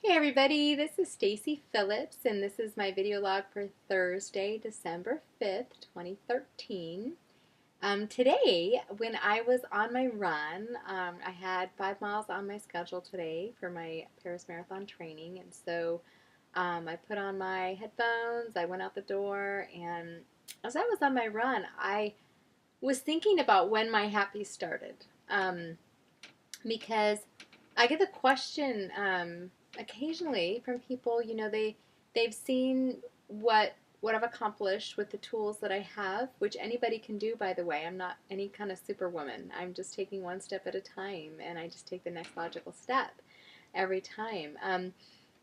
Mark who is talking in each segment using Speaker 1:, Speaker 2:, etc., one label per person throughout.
Speaker 1: Hey everybody, this is Stacy Phillips and this is my video log for Thursday, December 5th, 2013. Today, when I was on my run, I had 5 miles on my schedule today for my Paris Marathon training, and so I put on my headphones, I went out the door, and as I was on my run, I was thinking about when my happy started. Because I get the question occasionally from people. They've seen what I've accomplished with the tools that I have, which anybody can do, by the way. I'm not any kind of superwoman. I'm just taking one step at a time, and I just take the next logical step every time.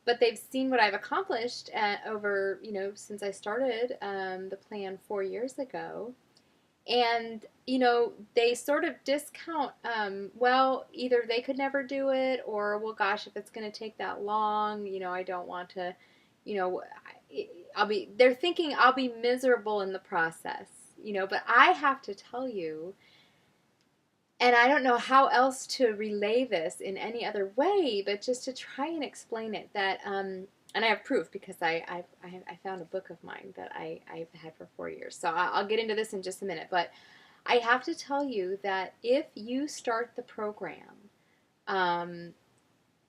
Speaker 1: But they've seen what I've accomplished over, since I started the plan 4 years ago. And they sort of discount, well, either they could never do it, or, well, gosh, if it's going to take that long, I don't want to, you know they're thinking I'll be miserable in the process. But I have to tell you, and I don't know how else to relay this in any other way, but just to try and explain it, that and I have proof, because I found a book of mine that I've had for 4 years. So I'll get into this in just a minute. But I have to tell you that if you start the program,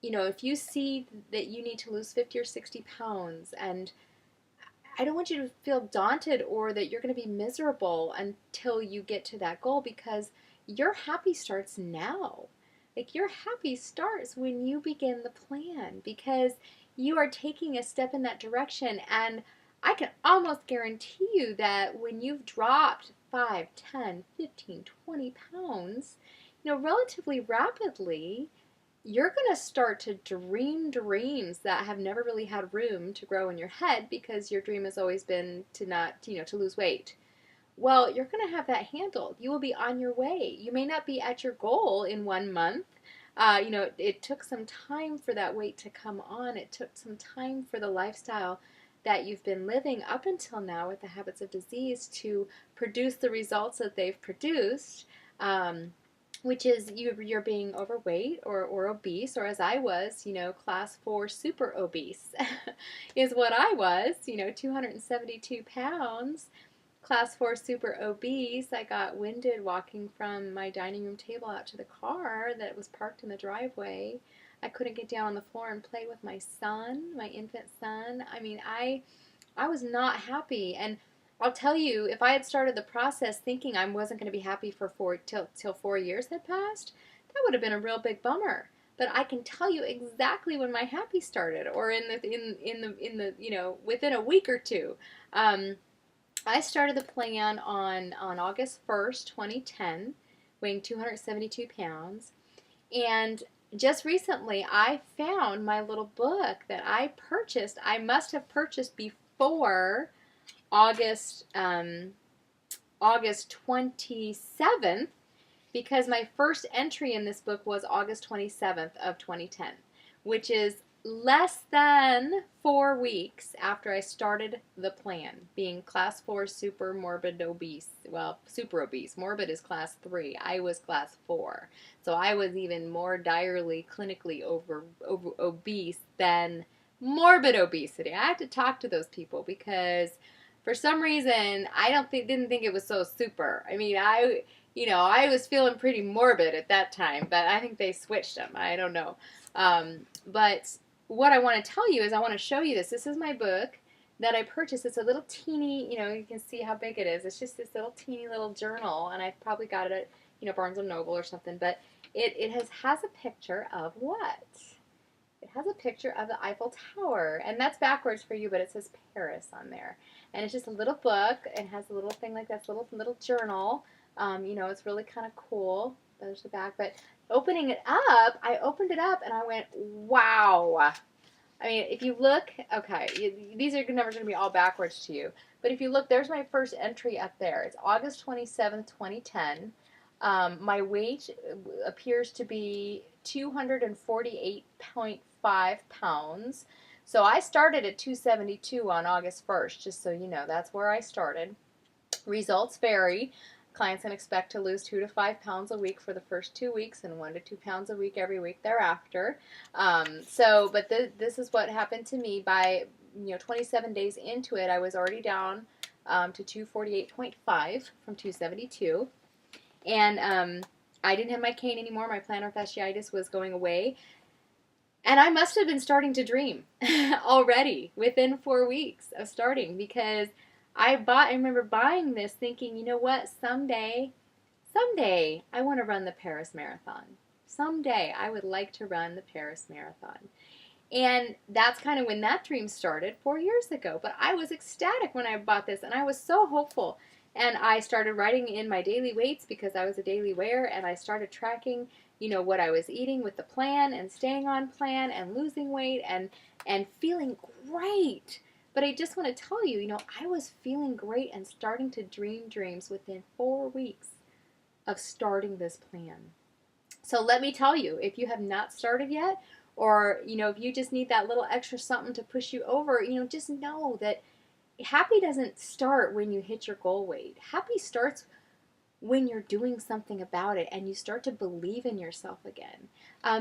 Speaker 1: if you see that you need to lose 50 or 60 pounds, and I don't want you to feel daunted or that you're going to be miserable until you get to that goal, because your happy starts now. Like, your happy starts when you begin the plan, because you are taking a step in that direction. And I can almost guarantee you that when you've dropped 5, 10, 15, 20 pounds, relatively rapidly, you're going to start to dream dreams that have never really had room to grow in your head, because your dream has always been to not, to lose weight. Well, you're going to have that handled. You will be on your way. You may not be at your goal in 1 month. It took some time for that weight to come on. It took some time for the lifestyle that you've been living up until now with the habits of disease to produce the results that they've produced. Which is you're being overweight or obese, or as I was, class 4 super obese is what I was, 272 pounds, class 4 super obese. I got winded walking from my dining room table out to the car that was parked in the driveway. I couldn't get down on the floor and play with my son, my infant son. I mean, I was not happy. And I'll tell you, if I had started the process thinking I wasn't going to be happy for till 4 years had passed, that would have been a real big bummer. But I can tell you exactly when my happy started, or in the within a week or two. I started the plan on August 1st, 2010, weighing 272 pounds, and just recently I found my little book that I purchased. I must have purchased before August 27th, because my first entry in this book was August 27th of 2010, which is less than 4 weeks after I started the plan, being class 4 super morbid obese. Well, super obese. Morbid is class 3. I was class 4. So I was even more direly clinically over obese than morbid obesity. I had to talk to those people, because for some reason I didn't think it was so super. I mean, I was feeling pretty morbid at that time, but I think they switched them. I don't know. But what I want to tell you is, I want to show you this. This is my book that I purchased. It's a little teeny, you can see how big it is. It's just this little teeny little journal, and I probably got it at, Barnes & Noble or something. But it has a picture of what? It has a picture of the Eiffel Tower, and that's backwards for you, but it says Paris on there. And it's just a little book, and has a little thing like this, little journal. It's really kind of cool. There's the back, but I opened it up, and I went, wow. I mean, if you look, okay, these are never going to be all backwards to you, but if you look, there's my first entry up there. It's August 27th, 2010. My weight appears to be 248.5 pounds. So I started at 272 on August 1st, just so you know. That's where I started. Results vary. Clients can expect to lose 2 to 5 pounds a week for the first 2 weeks and 1 to 2 pounds a week every week thereafter. But this is what happened to me. By 27 days into it, I was already down to 248.5 from 272, and I didn't have my cane anymore. My plantar fasciitis was going away, and I must have been starting to dream already within 4 weeks of starting, because I remember buying this thinking, you know what, someday I want to run the Paris Marathon. Someday I would like to run the Paris Marathon. And that's kind of when that dream started 4 years ago. But I was ecstatic when I bought this, and I was so hopeful. And I started writing in my daily weights because I was a daily weigher, and I started tracking, what I was eating with the plan and staying on plan and losing weight and feeling great. But I just want to tell you, I was feeling great and starting to dream dreams within 4 weeks of starting this plan. So let me tell you, if you have not started yet, or, if you just need that little extra something to push you over, just know that happy doesn't start when you hit your goal weight. Happy starts when you're doing something about it and you start to believe in yourself again.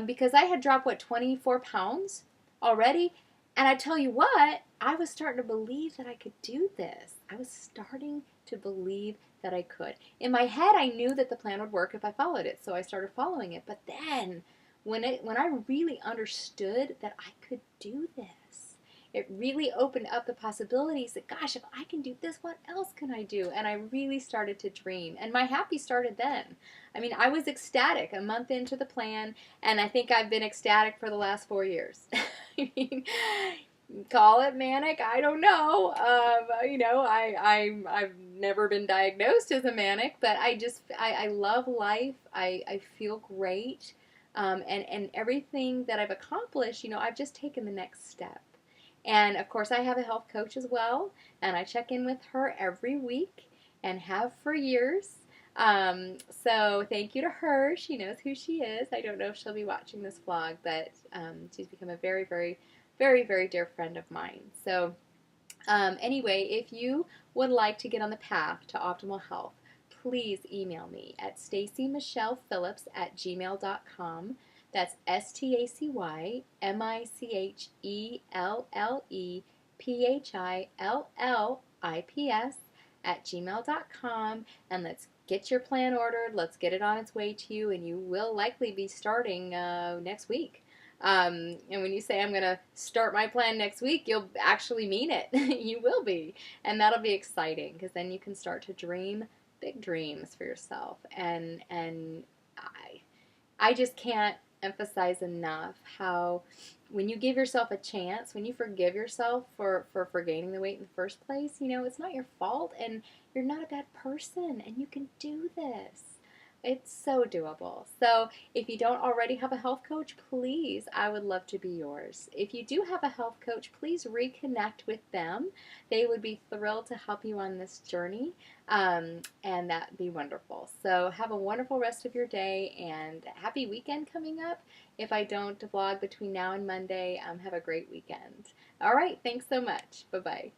Speaker 1: Because I had dropped, 24 pounds already? And I tell you what, I was starting to believe that I could do this. I was starting to believe that I could. In my head, I knew that the plan would work if I followed it, so I started following it. But then, when I really understood that I could do this, it really opened up the possibilities that, gosh, if I can do this, what else can I do? And I really started to dream. And my happy started then. I mean, I was ecstatic a month into the plan, and I think I've been ecstatic for the last 4 years. I mean, call it manic, I don't know. I've never been diagnosed as a manic, but I love life. I feel great. And everything that I've accomplished, I've just taken the next step. And of course, I have a health coach as well, and I check in with her every week and have for years. So thank you to her. She knows who she is. I don't know if she'll be watching this vlog, but she's become a very, very, very, very dear friend of mine. So anyway, if you would like to get on the path to optimal health, please email me at stacymichelephillips@gmail.com. That's StacyMichellePhillips@gmail.com, and let's get your plan ordered. Let's get it on its way to you, and you will likely be starting next week. And when you say I'm going to start my plan next week, you'll actually mean it. You will be, and that'll be exciting, because then you can start to dream big dreams for yourself. And I just can't emphasize enough how when you give yourself a chance, when you forgive yourself for gaining the weight in the first place, it's not your fault, and you're not a bad person, and you can do this. It's so doable. So if you don't already have a health coach, please, I would love to be yours. If you do have a health coach, please reconnect with them. They would be thrilled to help you on this journey, and that'd be wonderful. So have a wonderful rest of your day, and happy weekend coming up. If I don't vlog between now and Monday, have a great weekend. All right, thanks so much. Bye-bye.